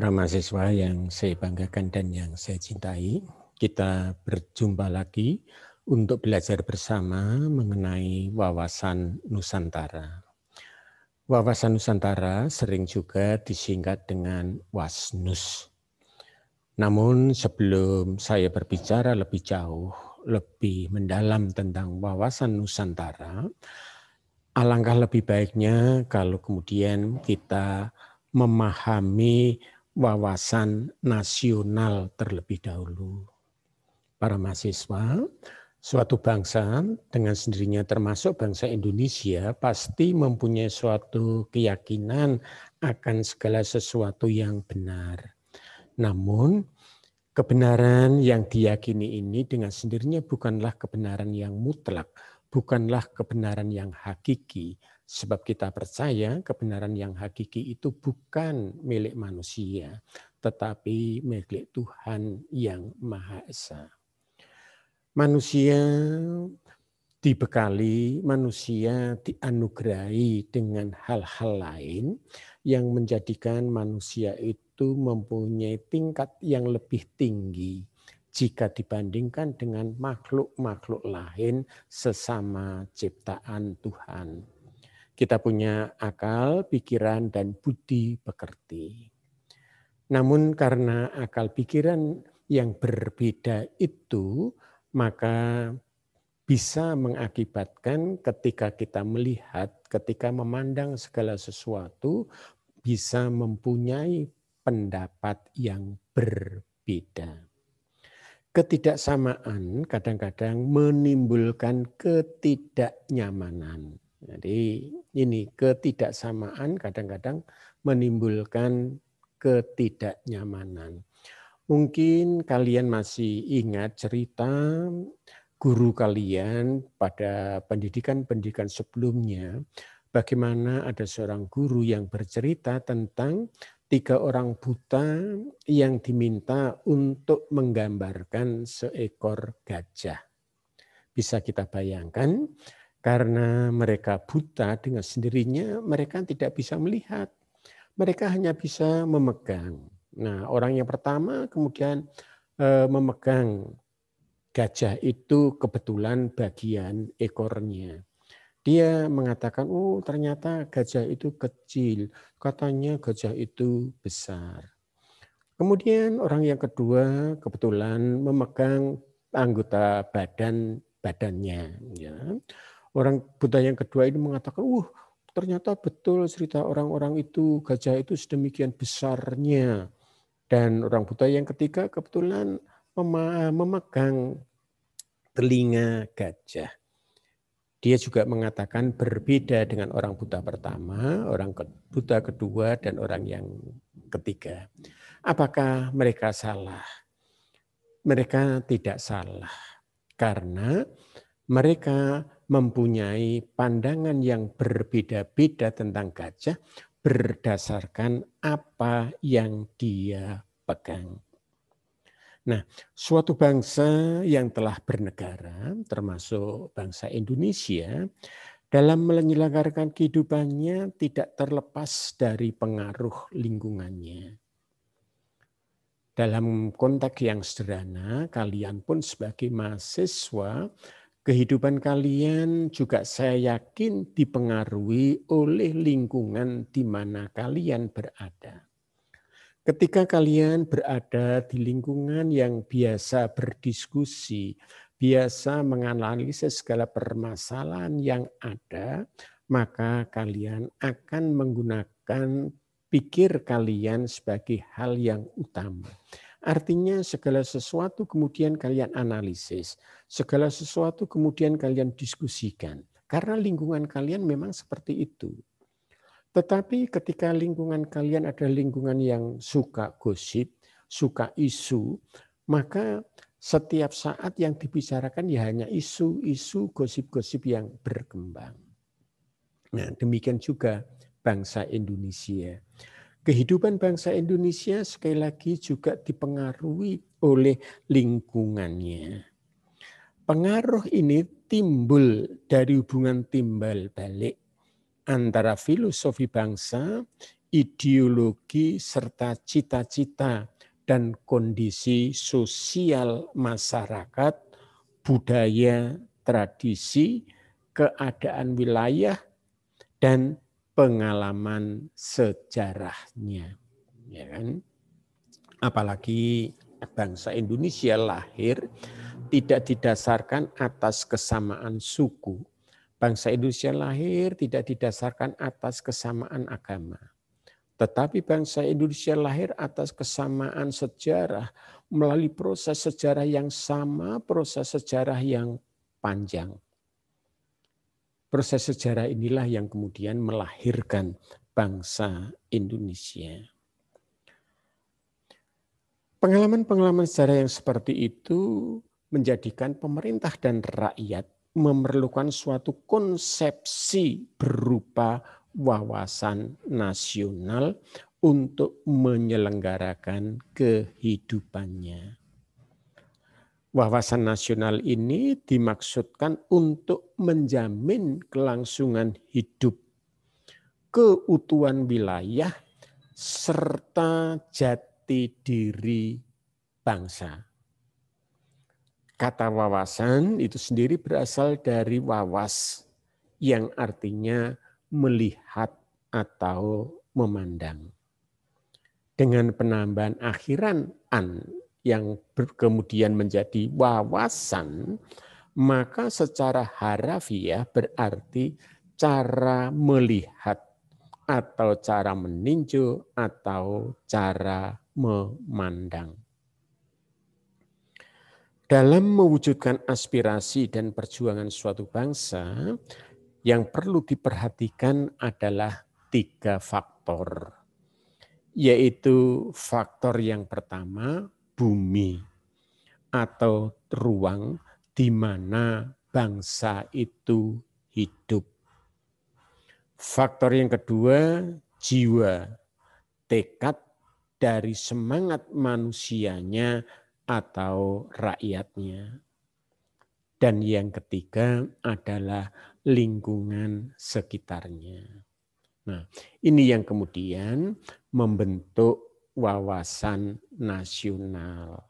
Para mahasiswa yang saya banggakan dan yang saya cintai, kita berjumpa lagi untuk belajar bersama mengenai wawasan Nusantara. Wawasan Nusantara sering juga disingkat dengan WASNUS. Namun sebelum saya berbicara lebih jauh, lebih mendalam tentang wawasan Nusantara, alangkah lebih baiknya kalau kemudian kita memahami wawasan nasional terlebih dahulu. Para mahasiswa, suatu bangsa dengan sendirinya termasuk bangsa Indonesia pasti mempunyai suatu keyakinan akan segala sesuatu yang benar. Namun kebenaran yang diyakini ini dengan sendirinya bukanlah kebenaran yang mutlak, bukanlah kebenaran yang hakiki. Sebab kita percaya kebenaran yang hakiki itu bukan milik manusia, tetapi milik Tuhan yang Maha Esa. Manusia dibekali, manusia dianugerahi dengan hal-hal lain yang menjadikan manusia itu mempunyai tingkat yang lebih tinggi jika dibandingkan dengan makhluk-makhluk lain sesama ciptaan Tuhan. Kita punya akal, pikiran, dan budi pekerti. Namun karena akal pikiran yang berbeda itu, maka bisa mengakibatkan ketika kita melihat, ketika memandang segala sesuatu, bisa mempunyai pendapat yang berbeda. Ketidaksamaan kadang-kadang menimbulkan ketidaknyamanan. Jadi ini ketidaksamaan kadang-kadang menimbulkan ketidaknyamanan. Mungkin kalian masih ingat cerita guru kalian pada pendidikan-pendidikan sebelumnya, bagaimana ada seorang guru yang bercerita tentang 3 orang buta yang diminta untuk menggambarkan seekor gajah. Bisa kita bayangkan, karena mereka buta dengan sendirinya, mereka tidak bisa melihat. Mereka hanya bisa memegang. Nah, orang yang pertama kemudian memegang gajah itu kebetulan bagian ekornya. Dia mengatakan, oh ternyata gajah itu kecil, katanya gajah itu besar. Kemudian orang yang kedua kebetulan memegang anggota badannya. Ya. Orang buta yang kedua ini mengatakan, ternyata betul cerita orang-orang itu, gajah itu sedemikian besarnya. Dan orang buta yang ketiga kebetulan memegang telinga gajah. Dia juga mengatakan berbeda dengan orang buta pertama, orang buta kedua, dan orang yang ketiga. Apakah mereka salah? Mereka tidak salah karena mereka mempunyai pandangan yang berbeda-beda tentang gajah berdasarkan apa yang dia pegang. Nah, suatu bangsa yang telah bernegara, termasuk bangsa Indonesia, dalam menyelenggarakan kehidupannya tidak terlepas dari pengaruh lingkungannya. Dalam konteks yang sederhana, kalian pun sebagai mahasiswa, kehidupan kalian juga saya yakin dipengaruhi oleh lingkungan di mana kalian berada. Ketika kalian berada di lingkungan yang biasa berdiskusi, biasa menganalisis segala permasalahan yang ada, maka kalian akan menggunakan pikir kalian sebagai hal yang utama. Artinya segala sesuatu kemudian kalian analisis, segala sesuatu kemudian kalian diskusikan. Karena lingkungan kalian memang seperti itu. Tetapi ketika lingkungan kalian adalah lingkungan yang suka gosip, suka isu, maka setiap saat yang dibicarakan ya hanya isu-isu, gosip-gosip yang berkembang. Nah, demikian juga bangsa Indonesia. Kehidupan bangsa Indonesia sekali lagi juga dipengaruhi oleh lingkungannya. Pengaruh ini timbul dari hubungan timbal balik antara filosofi bangsa ideologi serta cita-cita dan kondisi sosial masyarakat, budaya, tradisi, keadaan wilayah, dan pengalaman sejarahnya. Ya kan? Apalagi bangsa Indonesia lahir tidak didasarkan atas kesamaan suku. Bangsa Indonesia lahir tidak didasarkan atas kesamaan agama. Tetapi bangsa Indonesia lahir atas kesamaan sejarah melalui proses sejarah yang sama, proses sejarah yang panjang. Proses sejarah inilah yang kemudian melahirkan bangsa Indonesia. Pengalaman-pengalaman sejarah yang seperti itu menjadikan pemerintah dan rakyat memerlukan suatu konsepsi berupa wawasan nasional untuk menyelenggarakan kehidupannya. Wawasan nasional ini dimaksudkan untuk menjamin kelangsungan hidup, keutuhan wilayah, serta jati diri bangsa. Kata wawasan itu sendiri berasal dari wawas yang artinya melihat atau memandang. Dengan penambahan akhiran an yang kemudian menjadi wawasan, maka secara harafiah berarti cara melihat atau cara meninjau atau cara memandang. Dalam mewujudkan aspirasi dan perjuangan suatu bangsa, yang perlu diperhatikan adalah 3 faktor. Yaitu faktor yang pertama, bumi atau ruang di mana bangsa itu hidup. Faktor yang kedua, jiwa, tekad dari semangat manusianya atau rakyatnya. Dan yang ketiga adalah lingkungan sekitarnya. Nah, ini yang kemudian membentuk wawasan nasional.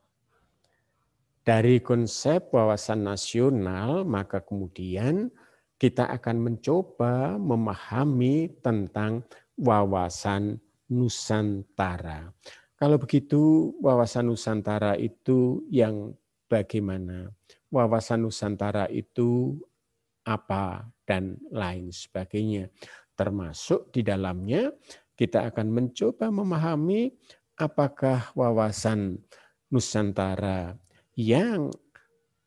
Dari konsep wawasan nasional, maka kemudian kita akan mencoba memahami tentang wawasan Nusantara. Kalau begitu, wawasan Nusantara itu yang bagaimana? Wawasan Nusantara itu apa dan lain sebagainya. Termasuk di dalamnya kita akan mencoba memahami apakah wawasan Nusantara yang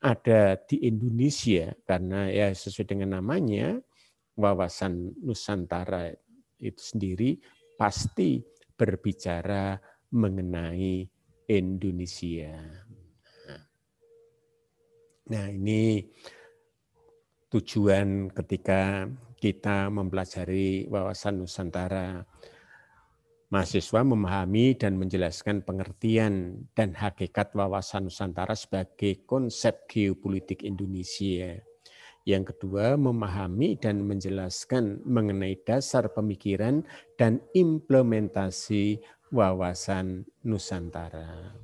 ada di Indonesia, karena ya sesuai dengan namanya, wawasan Nusantara itu sendiri pasti berbicara mengenai Indonesia. Nah, ini tujuan ketika kita mempelajari wawasan Nusantara. Mahasiswa memahami dan menjelaskan pengertian dan hakikat wawasan Nusantara sebagai konsep geopolitik Indonesia. Yang kedua, memahami dan menjelaskan mengenai dasar pemikiran dan implementasi wawasan Nusantara.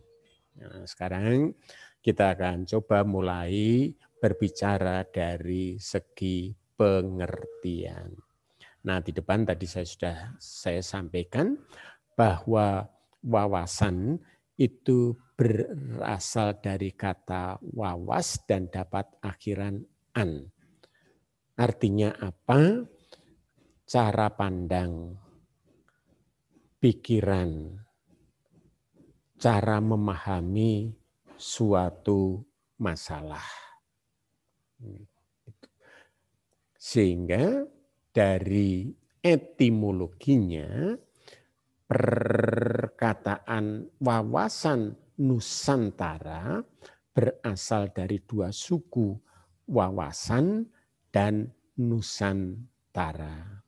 Nah, sekarang kita akan coba mulai berbicara dari segi pengertian. Nah, di depan tadi saya sampaikan bahwa wawasan itu berasal dari kata wawas dan dapat akhiran an. Artinya apa? Cara pandang, pikiran, cara memahami suatu masalah. Sehingga dari etimologinya, perkataan wawasan Nusantara berasal dari 2 suku, wawasan dan Nusantara.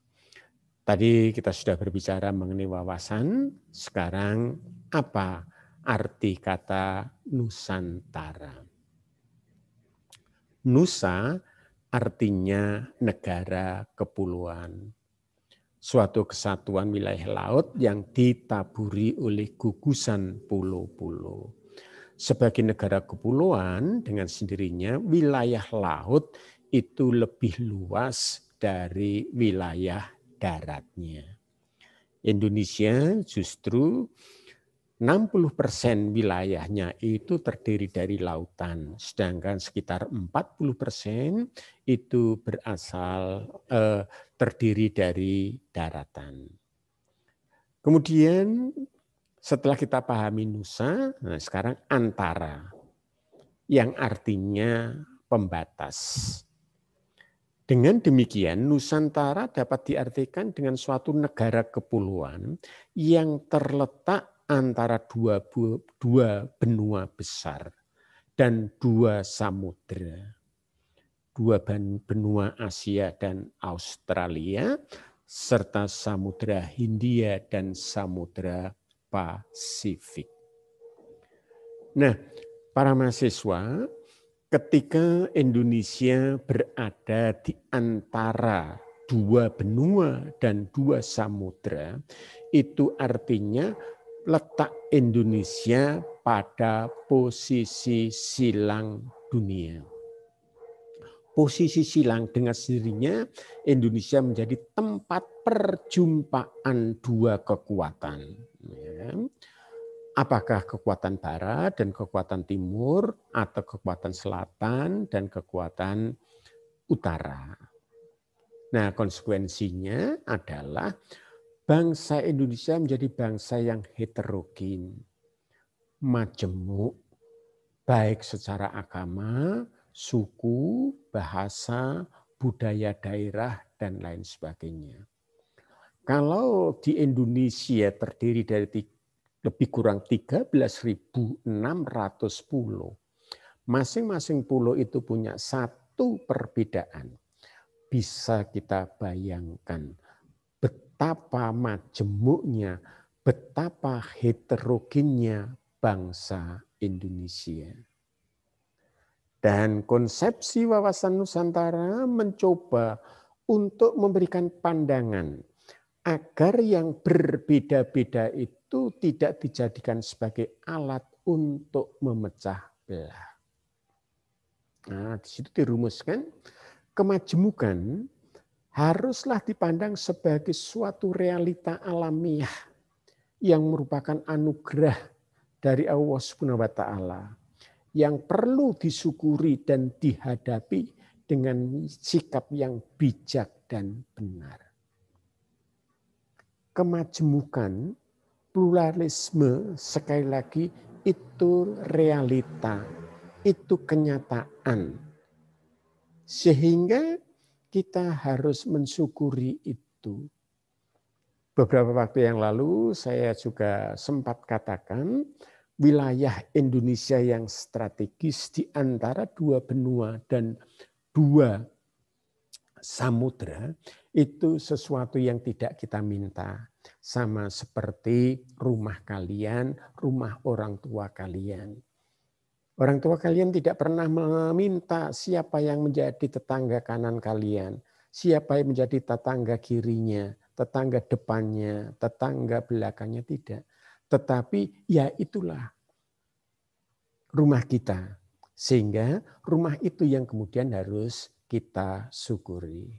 Tadi kita sudah berbicara mengenai wawasan, sekarang apa arti kata Nusantara? Nusa artinya negara kepulauan. suatu kesatuan wilayah laut yang ditaburi oleh gugusan pulau-pulau. Sebagai negara kepulauan dengan sendirinya wilayah laut itu lebih luas dari wilayah daratnya. Indonesia justru 60% wilayahnya itu terdiri dari lautan, sedangkan sekitar 40% itu berasal terdiri dari daratan. Kemudian setelah kita pahami Nusa, nah sekarang antara, yang artinya pembatas. Dengan demikian, Nusantara dapat diartikan dengan suatu negara kepulauan yang terletak antara dua benua besar dan dua samudera. Dua benua Asia dan Australia, serta Samudra Hindia dan Samudra Pasifik. Nah, para mahasiswa, ketika Indonesia berada di antara dua benua dan dua samudra, itu artinya letak Indonesia pada posisi silang dunia. Posisi silang dengan sendirinya Indonesia menjadi tempat perjumpaan dua kekuatan. Apakah kekuatan barat dan kekuatan timur, atau kekuatan selatan dan kekuatan utara. Nah, konsekuensinya adalah bangsa Indonesia menjadi bangsa yang heterogen, majemuk, baik secara agama, suku, bahasa, budaya daerah, dan lain sebagainya. Kalau di Indonesia terdiri dari lebih kurang 13.600 pulau, masing-masing pulau itu punya satu perbedaan. Bisa kita bayangkan betapa majemuknya, betapa heterogennya bangsa Indonesia. Dan konsepsi wawasan Nusantara mencoba untuk memberikan pandangan agar yang berbeda-beda itu tidak dijadikan sebagai alat untuk memecah belah. Nah, di situ dirumuskan kemajemukan haruslah dipandang sebagai suatu realita alamiah yang merupakan anugerah dari Allah Subhanahu wa taala yang perlu disyukuri dan dihadapi dengan sikap yang bijak dan benar. Kemajemukan, pluralisme, sekali lagi itu realita, itu kenyataan. Sehingga kita harus mensyukuri itu. Beberapa waktu yang lalu saya juga sempat katakan wilayah Indonesia yang strategis di antara dua benua dan dua samudra itu sesuatu yang tidak kita minta. Sama seperti rumah kalian, rumah orang tua kalian. Orang tua kalian tidak pernah meminta siapa yang menjadi tetangga kanan kalian, siapa yang menjadi tetangga kirinya, tetangga depannya, tetangga belakangnya, tidak. Tetapi ya itulah rumah kita. Sehingga rumah itu yang kemudian harus kita syukuri.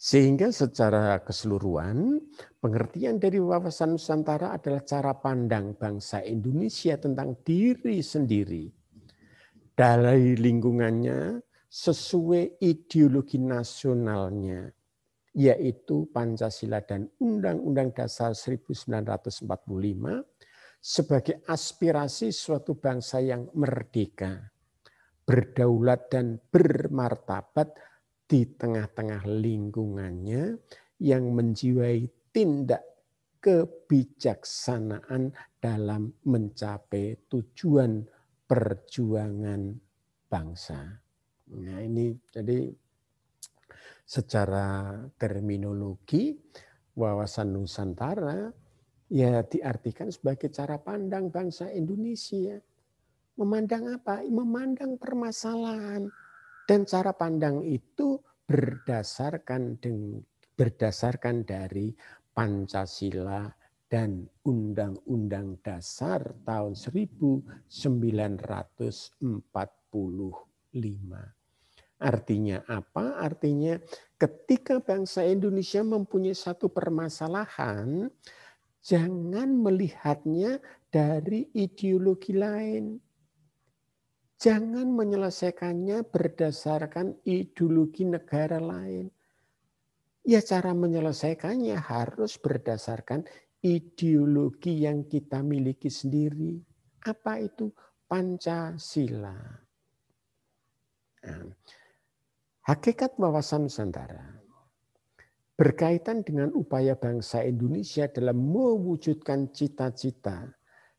Sehingga secara keseluruhan, pengertian dari wawasan Nusantara adalah cara pandang bangsa Indonesia tentang diri sendiri. Dari lingkungannya sesuai ideologi nasionalnya, yaitu Pancasila dan Undang-Undang Dasar 1945, sebagai aspirasi suatu bangsa yang merdeka, berdaulat dan bermartabat di tengah-tengah lingkungannya yang menjiwai tindak kebijaksanaan dalam mencapai tujuan perjuangan bangsa. Nah, ini jadi secara terminologi wawasan Nusantara ya diartikan sebagai cara pandang bangsa Indonesia. Memandang apa? Memandang permasalahan. Dan cara pandang itu berdasarkan berdasarkan dari Pancasila dan Undang-Undang Dasar tahun 1945. Artinya apa? Artinya ketika bangsa Indonesia mempunyai satu permasalahan, jangan melihatnya dari ideologi lain. Jangan menyelesaikannya berdasarkan ideologi negara lain. Ya, cara menyelesaikannya harus berdasarkan ideologi yang kita miliki sendiri. Apa itu? Pancasila. Nah, hakikat wawasan Nusantara berkaitan dengan upaya bangsa Indonesia dalam mewujudkan cita-cita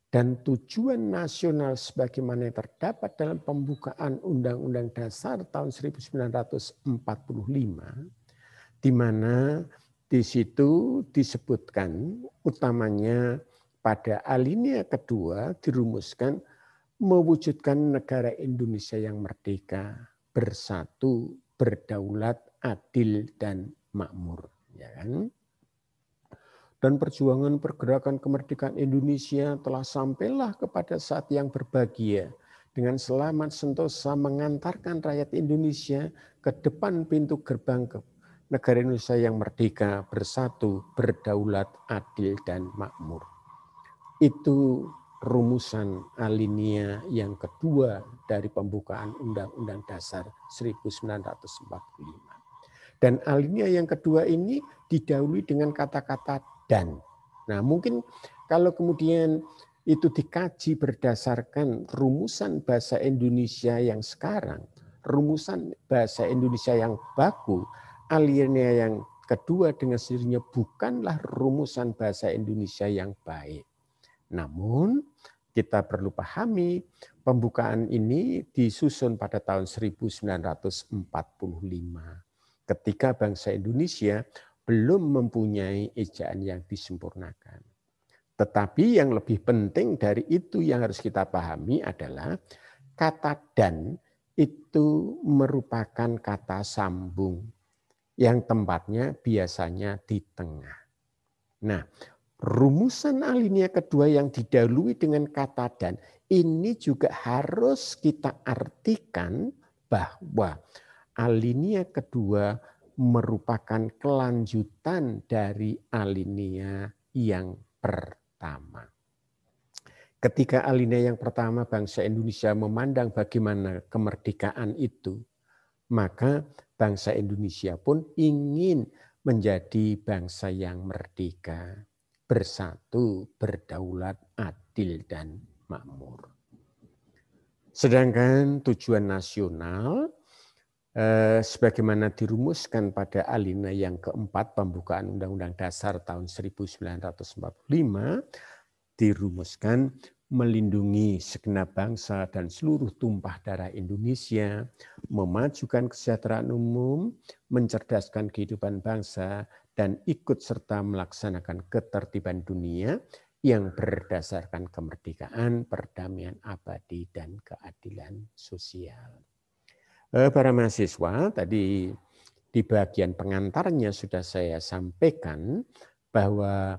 dan tujuan nasional sebagaimana yang terdapat dalam pembukaan Undang-Undang Dasar tahun 1945, di mana di situ disebutkan utamanya pada alinea kedua dirumuskan mewujudkan negara Indonesia yang merdeka, bersatu, berdaulat, adil, dan makmur. Ya kan? Dan perjuangan pergerakan kemerdekaan Indonesia telah sampailah kepada saat yang berbahagia dengan selamat sentosa mengantarkan rakyat Indonesia ke depan pintu gerbang ke negara Indonesia yang merdeka, bersatu, berdaulat, adil, dan makmur. Itu rumusan alinea yang kedua dari pembukaan Undang-Undang Dasar 1945. Dan alinea yang kedua ini didahului dengan kata-kata dan. Nah, mungkin kalau kemudian itu dikaji berdasarkan rumusan bahasa Indonesia yang sekarang, rumusan bahasa Indonesia yang baku, alinea yang kedua dengan sendirinya bukanlah rumusan bahasa Indonesia yang baik. Namun kita perlu pahami pembukaan ini disusun pada tahun 1945. Ketika bangsa Indonesia belum mempunyai ejaan yang disempurnakan. Tetapi yang lebih penting dari itu yang harus kita pahami adalah kata dan itu merupakan kata sambung yang tempatnya biasanya di tengah. Nah, rumusan alinea kedua yang didahului dengan kata dan ini juga harus kita artikan bahwa alinea kedua merupakan kelanjutan dari alinea yang pertama. Ketika alinea yang pertama bangsa Indonesia memandang bagaimana kemerdekaan itu, maka bangsa Indonesia pun ingin menjadi bangsa yang merdeka, bersatu, berdaulat, adil, dan makmur. Sedangkan tujuan nasional sebagaimana dirumuskan pada alinea yang keempat pembukaan Undang-Undang Dasar tahun 1945 dirumuskan melindungi segenap bangsa dan seluruh tumpah darah Indonesia, memajukan kesejahteraan umum, mencerdaskan kehidupan bangsa, dan ikut serta melaksanakan ketertiban dunia yang berdasarkan kemerdekaan, perdamaian abadi, dan keadilan sosial. Para mahasiswa, tadi di bagian pengantarnya sudah saya sampaikan bahwa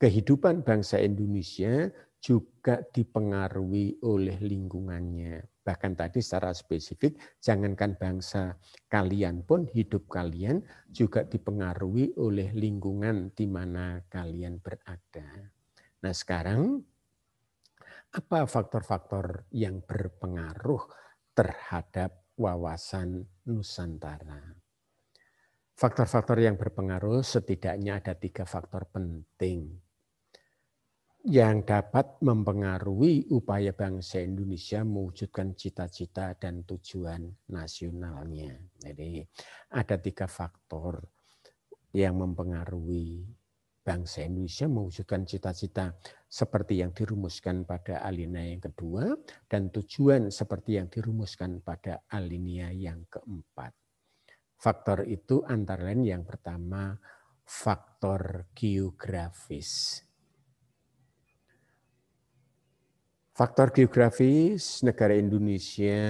kehidupan bangsa Indonesia juga dipengaruhi oleh lingkungannya. Bahkan tadi secara spesifik, jangankan bangsa kalian pun, hidup kalian juga dipengaruhi oleh lingkungan di mana kalian berada. Nah sekarang, apa faktor-faktor yang berpengaruh terhadap wawasan Nusantara? Faktor-faktor yang berpengaruh setidaknya ada 3 faktor penting yang dapat mempengaruhi upaya bangsa Indonesia mewujudkan cita-cita dan tujuan nasionalnya. Jadi ada 3 faktor yang mempengaruhi bangsa Indonesia mewujudkan cita-cita seperti yang dirumuskan pada alinea yang kedua dan tujuan seperti yang dirumuskan pada alinea yang keempat. Faktor itu antara lain yang pertama faktor geografis. Faktor geografis negara Indonesia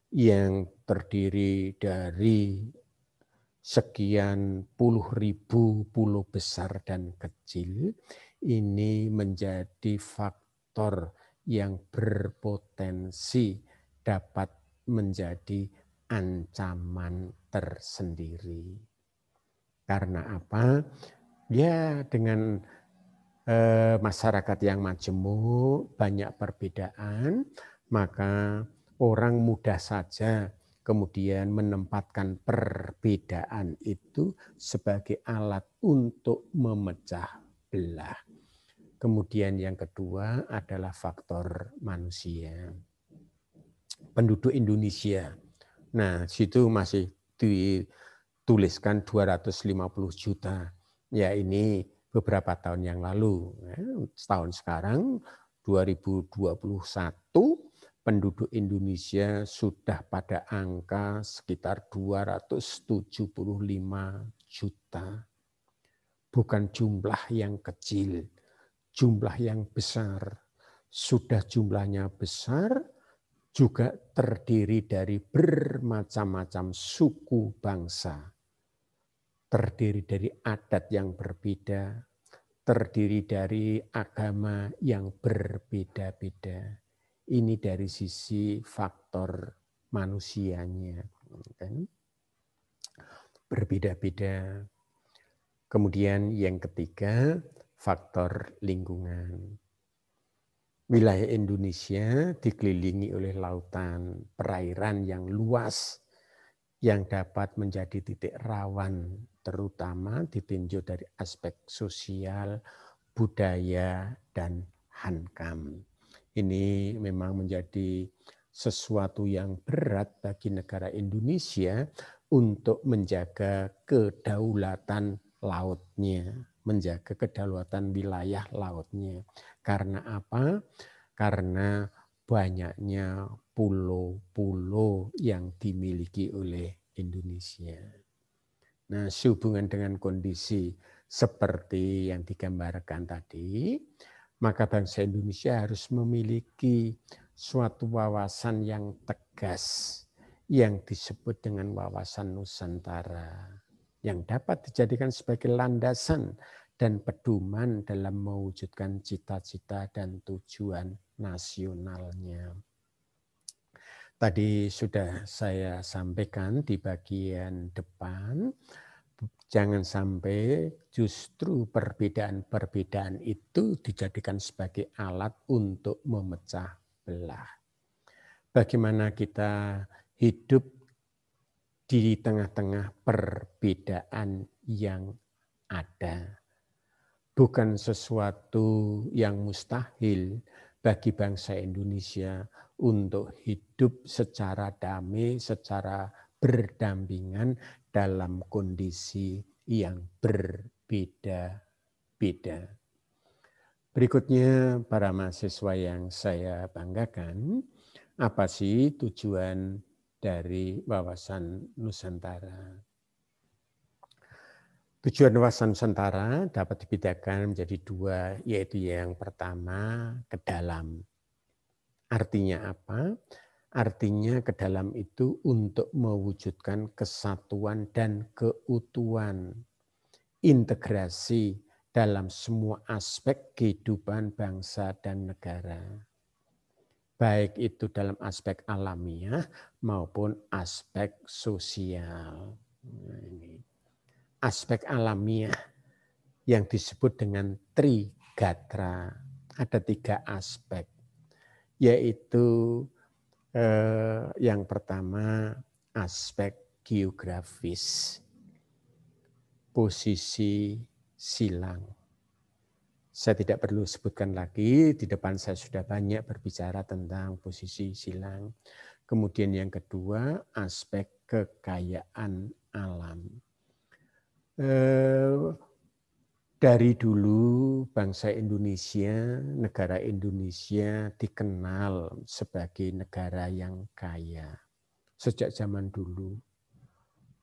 yang terdiri dari sekian puluh ribu pulau besar dan kecil, ini menjadi faktor yang berpotensi dapat menjadi ancaman tersendiri. Karena apa? Ya dengan masyarakat yang majemuk, banyak perbedaan, maka orang mudah saja kemudian menempatkan perbedaan itu sebagai alat untuk memecah belah. Kemudian yang kedua adalah faktor manusia. Penduduk Indonesia. Nah, situ masih dituliskan 250 juta. Ya ini beberapa tahun yang lalu. Setahun sekarang 2021 penduduk Indonesia sudah pada angka sekitar 275 juta. Bukan jumlah yang kecil, jumlah yang besar. Sudah jumlahnya besar, juga terdiri dari bermacam-macam suku bangsa. Terdiri dari adat yang berbeda, terdiri dari agama yang berbeda-beda. Ini dari sisi faktor manusianya. Berbeda-beda. Kemudian yang ketiga, faktor lingkungan. Wilayah Indonesia dikelilingi oleh lautan, perairan yang luas, yang dapat menjadi titik rawan, terutama ditinjau dari aspek sosial, budaya, dan hankam. Ini memang menjadi sesuatu yang berat bagi negara Indonesia untuk menjaga kedaulatan lautnya, menjaga kedaulatan wilayah lautnya. Karena apa? Karena banyaknya pulau-pulau yang dimiliki oleh Indonesia. Nah, sehubungan dengan kondisi seperti yang digambarkan tadi, maka bangsa Indonesia harus memiliki suatu wawasan yang tegas yang disebut dengan wawasan Nusantara, yang dapat dijadikan sebagai landasan dan pedoman dalam mewujudkan cita-cita dan tujuan nasionalnya. Tadi sudah saya sampaikan di bagian depan, jangan sampai justru perbedaan-perbedaan itu dijadikan sebagai alat untuk memecah belah. Bagaimana kita hidup di tengah-tengah perbedaan yang ada. Bukan sesuatu yang mustahil bagi bangsa Indonesia untuk hidup secara damai, secara berdampingan dalam kondisi yang berbeda-beda. Berikutnya, para mahasiswa yang saya banggakan, apa sih tujuan dari wawasan Nusantara? Tujuan wawasan Nusantara dapat dibedakan menjadi dua, yaitu yang pertama ke dalam. Artinya apa? Artinya ke dalam itu untuk mewujudkan kesatuan dan keutuhan, integrasi dalam semua aspek kehidupan bangsa dan negara. Baik itu dalam aspek alamiah maupun aspek sosial. Nah, ini. Aspek alamiah yang disebut dengan Trigatra. Ada 3 aspek, yaitu yang pertama aspek geografis, posisi silang. Saya tidak perlu sebutkan lagi, di depan saya sudah banyak berbicara tentang posisi silang. Kemudian yang kedua aspek kekayaan alam. Dari dulu bangsa Indonesia, negara Indonesia dikenal sebagai negara yang kaya. Sejak zaman dulu.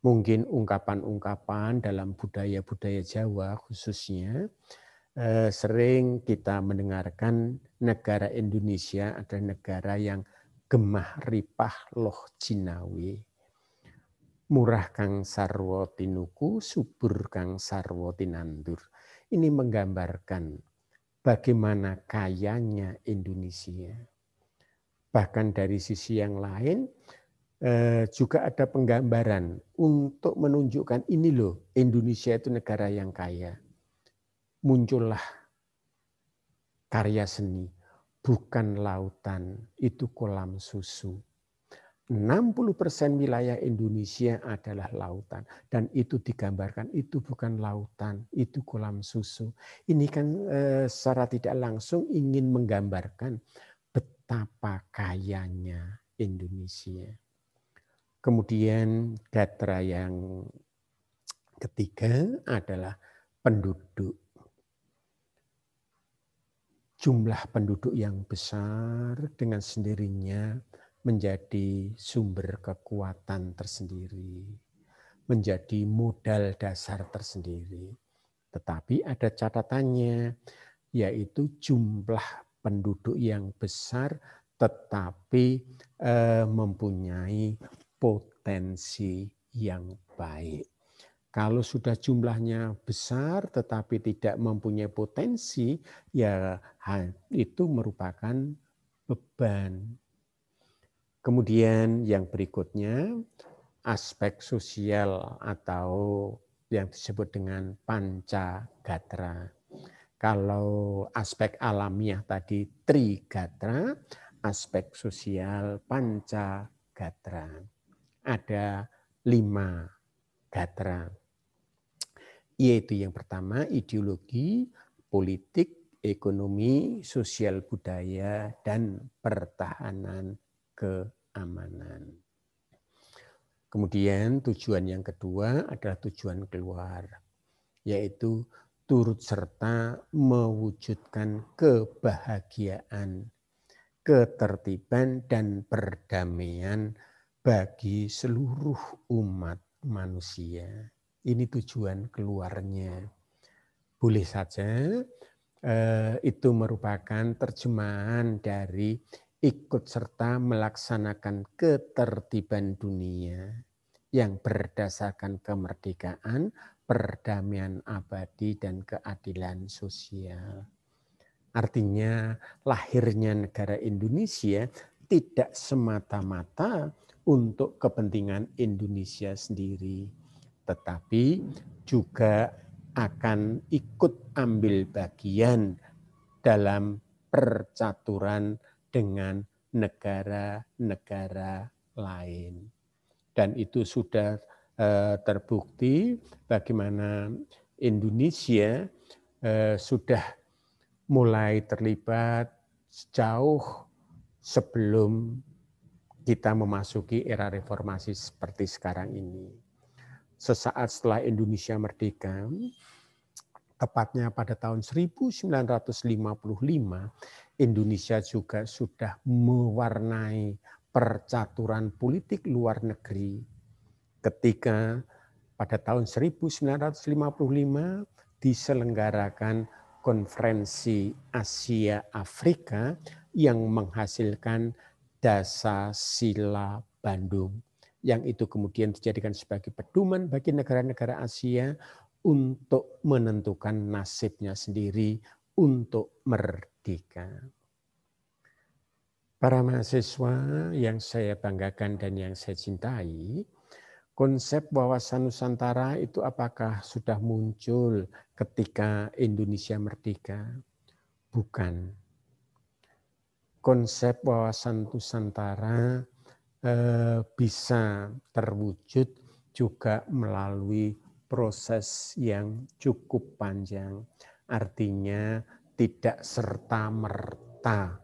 Mungkin ungkapan-ungkapan dalam budaya-budaya Jawa khususnya, sering kita mendengarkan negara Indonesia adalah negara yang gemah ripah loh jinawi. Murah kang sarwa tinuku, subur kang sarwa tinandur. Ini menggambarkan bagaimana kayanya Indonesia. Bahkan dari sisi yang lain juga ada penggambaran untuk menunjukkan ini loh, Indonesia itu negara yang kaya. Muncullah karya seni, bukan lautan, itu kolam susu. 60% wilayah Indonesia adalah lautan. Dan itu digambarkan, itu bukan lautan, itu kolam susu. Ini kan secara tidak langsung ingin menggambarkan betapa kayanya Indonesia. Kemudian gatra yang ketiga adalah penduduk. Jumlah penduduk yang besar dengan sendirinya menjadi sumber kekuatan tersendiri, menjadi modal dasar tersendiri. Tetapi ada catatannya, yaitu jumlah penduduk yang besar tetapi mempunyai potensi yang baik. Kalau sudah jumlahnya besar tetapi tidak mempunyai potensi, ya itu merupakan beban. Kemudian yang berikutnya, aspek sosial atau yang disebut dengan pancagatra. Kalau aspek alamiah tadi trigatra, aspek sosial pancagatra. Ada 5 gatra. Yaitu yang pertama ideologi, politik, ekonomi, sosial budaya, dan pertahanan keamanan. Kemudian tujuan yang kedua adalah tujuan keluar, yaitu turut serta mewujudkan kebahagiaan, ketertiban, dan perdamaian bagi seluruh umat manusia. Ini tujuan keluarnya. Boleh saja itu merupakan terjemahan dari ikut serta melaksanakan ketertiban dunia yang berdasarkan kemerdekaan, perdamaian abadi, dan keadilan sosial. Artinya lahirnya negara Indonesia tidak semata-mata untuk kepentingan Indonesia sendiri, tetapi juga akan ikut ambil bagian dalam percaturan dengan negara-negara lain. Dan itu sudah terbukti bagaimana Indonesia sudah mulai terlibat jauh sebelum kita memasuki era reformasi seperti sekarang ini. Sesaat setelah Indonesia merdeka, tepatnya pada tahun 1955, Indonesia juga sudah mewarnai percaturan politik luar negeri ketika pada tahun 1955 diselenggarakan konferensi Asia Afrika yang menghasilkan Dasar-Sila Bandung, yang itu kemudian dijadikan sebagai pedoman bagi negara-negara Asia untuk menentukan nasibnya sendiri untuk merdeka. Para mahasiswa yang saya banggakan dan yang saya cintai, konsep wawasan Nusantara itu apakah sudah muncul ketika Indonesia merdeka? Bukan. Konsep wawasan Nusantara bisa terwujud juga melalui proses yang cukup panjang. Artinya tidak serta-merta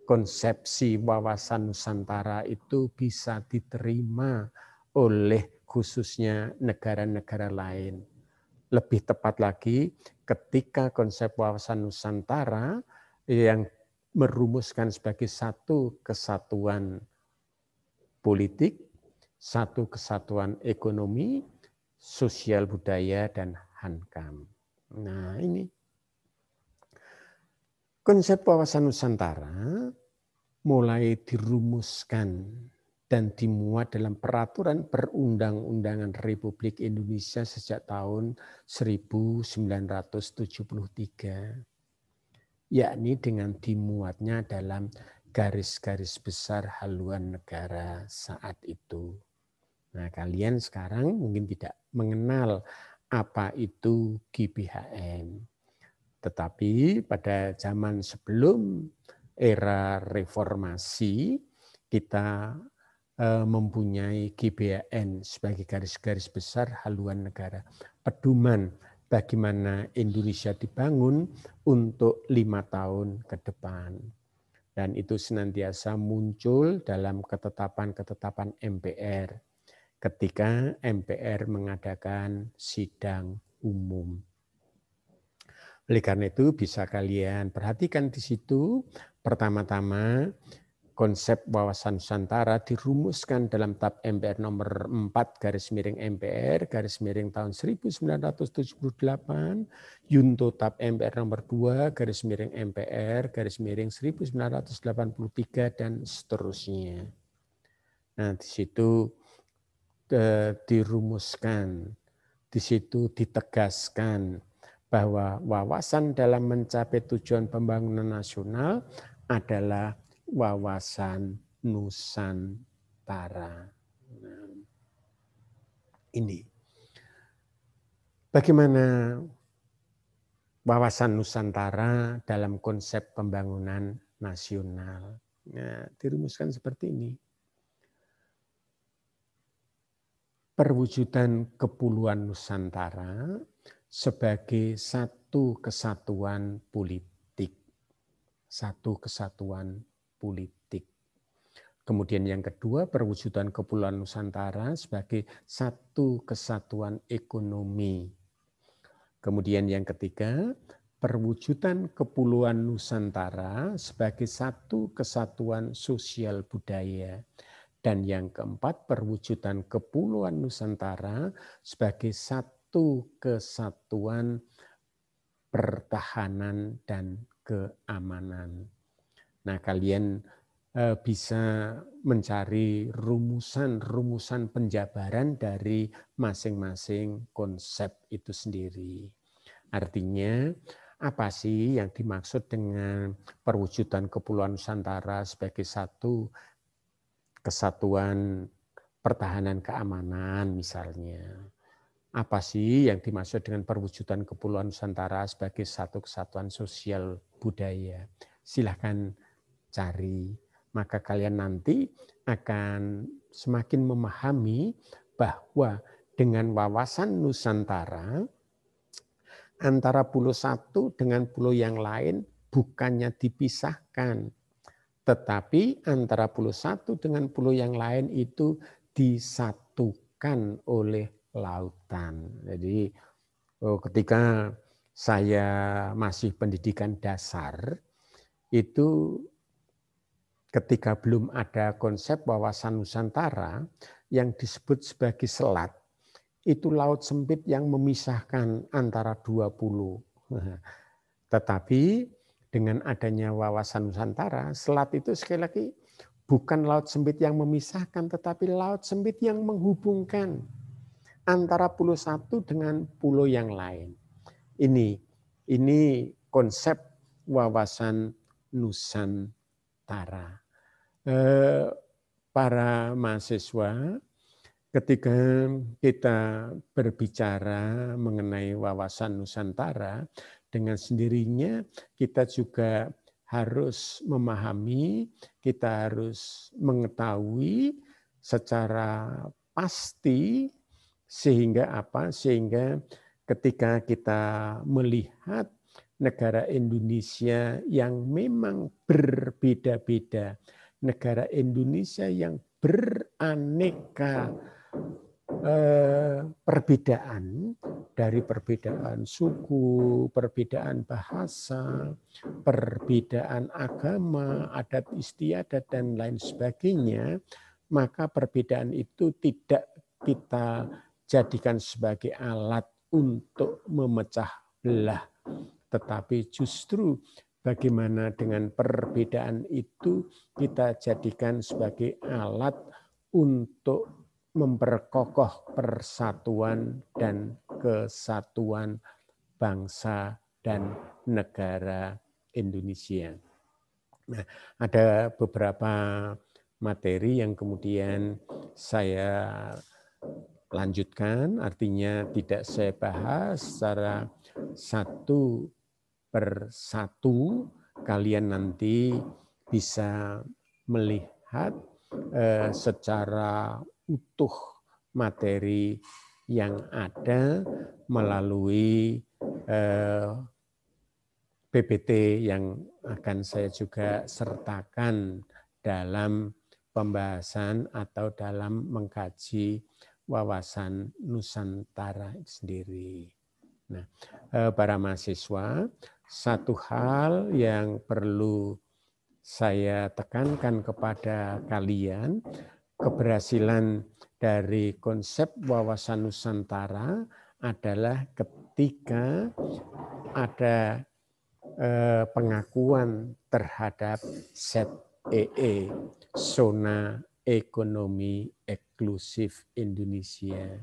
konsepsi wawasan Nusantara itu bisa diterima oleh khususnya negara-negara lain. Lebih tepat lagi, ketika konsep wawasan Nusantara yang merumuskan sebagai satu kesatuan politik, satu kesatuan ekonomi, sosial budaya, dan hankam. Nah ini. Konsep wawasan Nusantara mulai dirumuskan dan dimuat dalam Peraturan Perundang-undangan Republik Indonesia sejak tahun 1973, yakni dengan dimuatnya dalam garis-garis besar haluan negara saat itu. Nah, kalian sekarang mungkin tidak mengenal apa itu GBHN. Tetapi pada zaman sebelum era reformasi, kita mempunyai GBHN sebagai garis-garis besar haluan negara. Pedoman bagaimana Indonesia dibangun untuk 5 tahun ke depan. Dan itu senantiasa muncul dalam ketetapan-ketetapan MPR ketika MPR mengadakan sidang umum. Oleh karena itu bisa kalian perhatikan di situ, pertama-tama konsep wawasan Nusantara dirumuskan dalam TAP MPR nomor 4 MPR tahun 1978, Junto TAP MPR nomor 2 MPR 1983 dan seterusnya. Nah, di situ dirumuskan, di situ ditegaskan bahwa wawasan dalam mencapai tujuan pembangunan nasional adalah wawasan Nusantara. Nah, ini bagaimana wawasan Nusantara dalam konsep pembangunan nasional. Nah, dirumuskan seperti ini. Perwujudan kepulauan Nusantara sebagai satu kesatuan politik. Satu kesatuan politik. Kemudian yang kedua, perwujudan kepulauan Nusantara sebagai satu kesatuan ekonomi. Kemudian yang ketiga, perwujudan kepulauan Nusantara sebagai satu kesatuan sosial budaya. Dan yang keempat, perwujudan kepulauan Nusantara sebagai satu kesatuan pertahanan dan keamanan. Nah, kalian bisa mencari rumusan-rumusan penjabaran dari masing-masing konsep itu sendiri. Artinya, apa sih yang dimaksud dengan perwujudan kepulauan Nusantara sebagai satu kesatuan pertahanan keamanan misalnya? Apa sih yang dimaksud dengan perwujudan kepulauan Nusantara sebagai satu kesatuan sosial budaya? Silahkan cari, maka kalian nanti akan semakin memahami bahwa dengan wawasan Nusantara, antara pulau satu dengan pulau yang lain bukannya dipisahkan, tetapi antara pulau satu dengan pulau yang lain itu disatukan oleh lautan. Jadi ketika saya masih pendidikan dasar, itu ketika belum ada konsep wawasan Nusantara yang disebut sebagai selat, itu laut sempit yang memisahkan antara dua pulau. Tetapi dengan adanya wawasan Nusantara, selat itu sekali lagi bukan laut sempit yang memisahkan, tetapi laut sempit yang menghubungkan antara pulau satu dengan pulau yang lain. Ini konsep wawasan Nusantara. Para mahasiswa, ketika kita berbicara mengenai wawasan Nusantara, dengan sendirinya kita juga harus memahami, kita harus mengetahui secara pasti sehingga apa? Sehingga ketika kita melihat negara Indonesia yang memang berbeda-beda, negara Indonesia yang beraneka perbedaan, dari perbedaan suku, perbedaan bahasa, perbedaan agama, adat istiadat, dan lain sebagainya, maka perbedaan itu tidak kita jadikan sebagai alat untuk memecah belah, tetapi justru bagaimana dengan perbedaan itu kita jadikan sebagai alat untuk memperkokoh persatuan dan kesatuan bangsa dan negara Indonesia. Nah, ada beberapa materi yang kemudian saya lanjutkan, artinya tidak saya bahas secara satu per satu, kalian nanti bisa melihat secara utuh materi yang ada melalui PPT yang akan saya juga sertakan dalam pembahasan atau dalam mengkaji wawasan Nusantara sendiri. Nah, para mahasiswa, satu hal yang perlu saya tekankan kepada kalian, keberhasilan dari konsep wawasan Nusantara adalah ketika ada pengakuan terhadap ZEE, Zona Ekonomi Eksklusif Indonesia.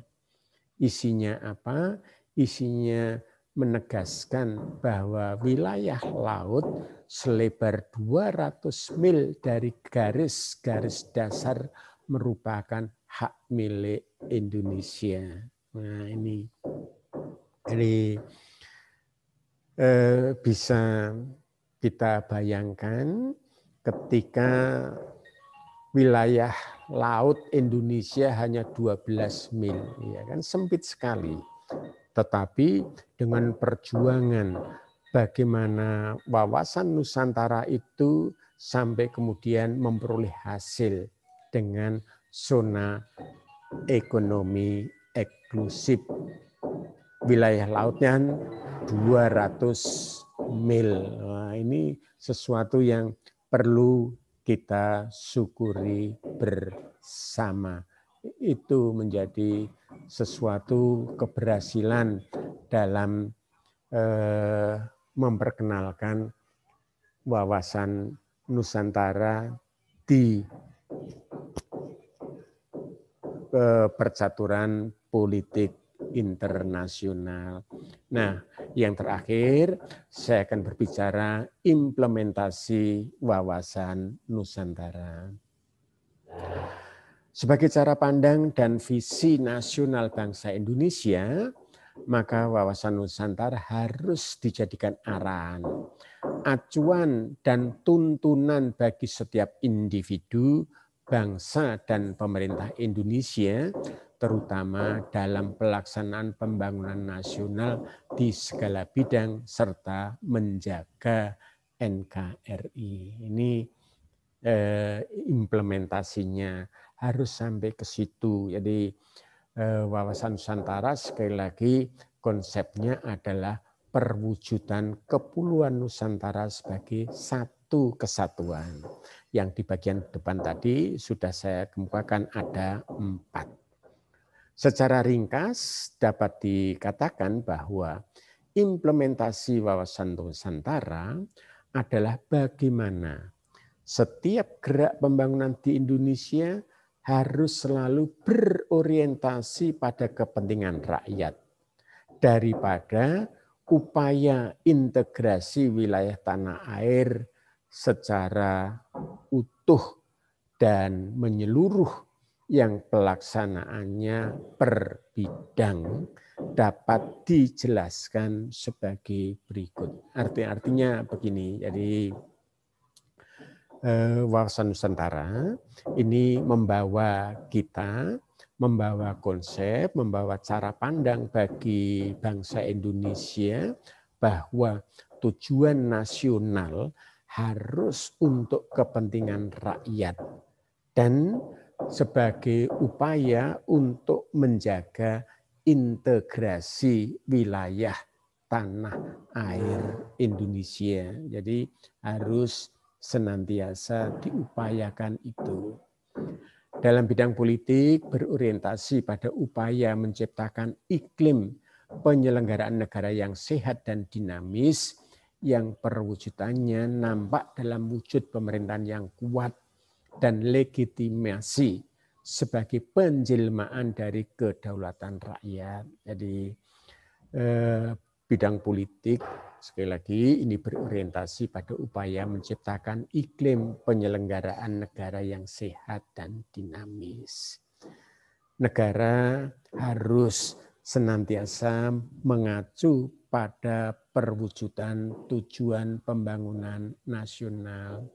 Isinya apa? Isinya menegaskan bahwa wilayah laut selebar 200 mil dari garis-garis dasar merupakan hak milik Indonesia. Nah, ini jadi bisa kita bayangkan ketika wilayah laut Indonesia hanya 12 mil, ya kan, sempit sekali. Tetapi dengan perjuangan bagaimana wawasan Nusantara itu sampai kemudian memperoleh hasil dengan zona ekonomi eksklusif. Wilayah lautnya 200 mil. Nah, ini sesuatu yang perlu kita syukuri bersama. Itu menjadi sesuatu keberhasilan dalam memperkenalkan wawasan Nusantara di percaturan politik internasional. Nah, yang terakhir saya akan berbicara implementasi wawasan Nusantara. Sebagai cara pandang dan visi nasional bangsa Indonesia, maka wawasan Nusantara harus dijadikan arahan, acuan dan tuntunan bagi setiap individu, bangsa dan pemerintah Indonesia, terutama dalam pelaksanaan pembangunan nasional di segala bidang serta menjaga NKRI. Ini implementasinya harus sampai ke situ. Jadi wawasan Nusantara sekali lagi konsepnya adalah perwujudan kepulauan Nusantara sebagai satu kesatuan. Yang di bagian depan tadi sudah saya kemukakan ada 4. Secara ringkas dapat dikatakan bahwa implementasi wawasan Nusantara adalah bagaimana setiap gerak pembangunan di Indonesia harus selalu berorientasi pada kepentingan rakyat daripada upaya integrasi wilayah tanah air secara utuh dan menyeluruh yang pelaksanaannya per bidang dapat dijelaskan sebagai berikut. Artinya begini, jadi wawasan Nusantara ini membawa konsep, membawa cara pandang bagi bangsa Indonesia bahwa tujuan nasional harus untuk kepentingan rakyat dan sebagai upaya untuk menjaga integrasi wilayah tanah air Indonesia. Jadi harus senantiasa diupayakan itu. Dalam bidang politik berorientasi pada upaya menciptakan iklim penyelenggaraan negara yang sehat dan dinamis yang perwujudannya nampak dalam wujud pemerintahan yang kuat dan legitimasi sebagai penjelmaan dari kedaulatan rakyat. Jadi bidang politik, sekali lagi ini berorientasi pada upaya menciptakan iklim penyelenggaraan negara yang sehat dan dinamis. Negara harus senantiasa mengacu pada perwujudan tujuan pembangunan nasional.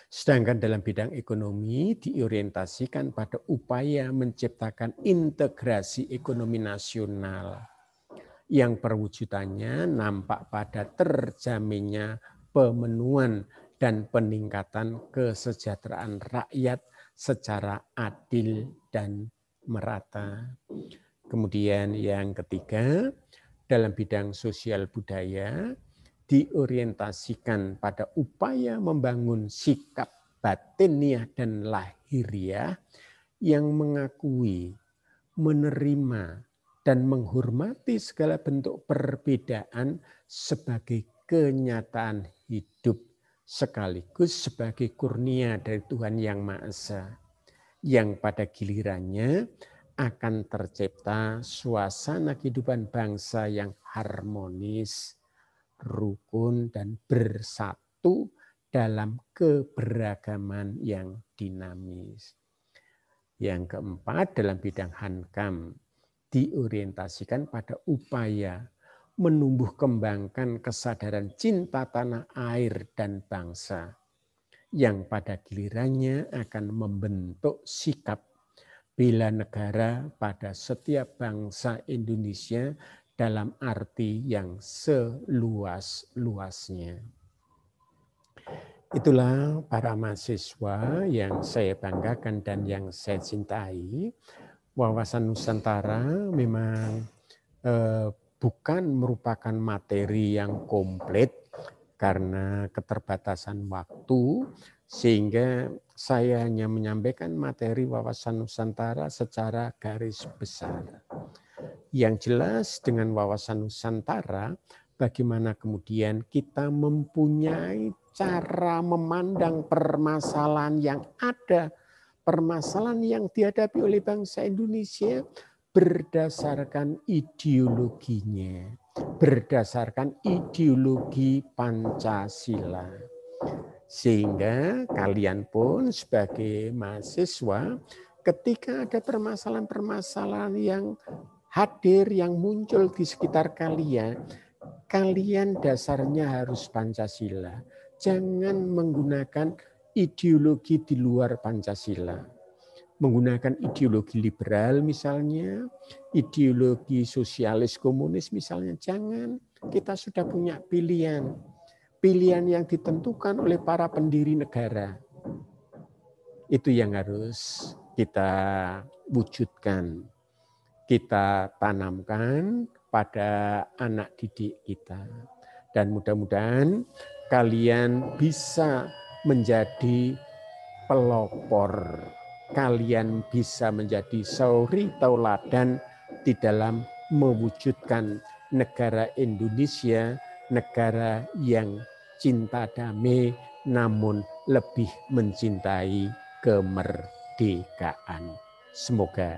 Sedangkan dalam bidang ekonomi diorientasikan pada upaya menciptakan integrasi ekonomi nasional yang perwujudannya nampak pada terjaminnya pemenuhan dan peningkatan kesejahteraan rakyat secara adil dan merata. Kemudian yang ketiga, dalam bidang sosial budaya diorientasikan pada upaya membangun sikap batiniah dan lahiriah yang mengakui, menerima, dan menghormati segala bentuk perbedaan sebagai kenyataan hidup sekaligus sebagai kurnia dari Tuhan Yang Maha Esa, yang pada gilirannya akan tercipta suasana kehidupan bangsa yang harmonis, rukun, dan bersatu dalam keberagaman yang dinamis. Yang keempat, dalam bidang hankam diorientasikan pada upaya menumbuh kembangkan kesadaran cinta tanah air dan bangsa yang pada gilirannya akan membentuk sikap bela negara pada setiap bangsa Indonesia dalam arti yang seluas-luasnya. Itulah para mahasiswa yang saya banggakan dan yang saya cintai. Wawasan Nusantara memang bukan merupakan materi yang komplit karena keterbatasan waktu, sehingga saya hanya menyampaikan materi wawasan Nusantara secara garis besar. Yang jelas dengan wawasan Nusantara, bagaimana kemudian kita mempunyai cara memandang permasalahan yang ada, permasalahan yang dihadapi oleh bangsa Indonesia berdasarkan ideologinya, berdasarkan ideologi Pancasila. Sehingga kalian pun sebagai mahasiswa, ketika ada permasalahan-permasalahan yang hadir, yang muncul di sekitar kalian, kalian dasarnya harus Pancasila. Jangan menggunakan ideologi di luar Pancasila. Menggunakan ideologi liberal misalnya, ideologi sosialis komunis misalnya, jangan. Kita sudah punya pilihan. Pilihan yang ditentukan oleh para pendiri negara. Itu yang harus kita wujudkan, kita tanamkan pada anak didik kita. Dan mudah-mudahan kalian bisa menjadi pelopor, kalian bisa menjadi suri tauladan di dalam mewujudkan negara Indonesia, negara yang cinta damai namun lebih mencintai kemerdekaan. Semoga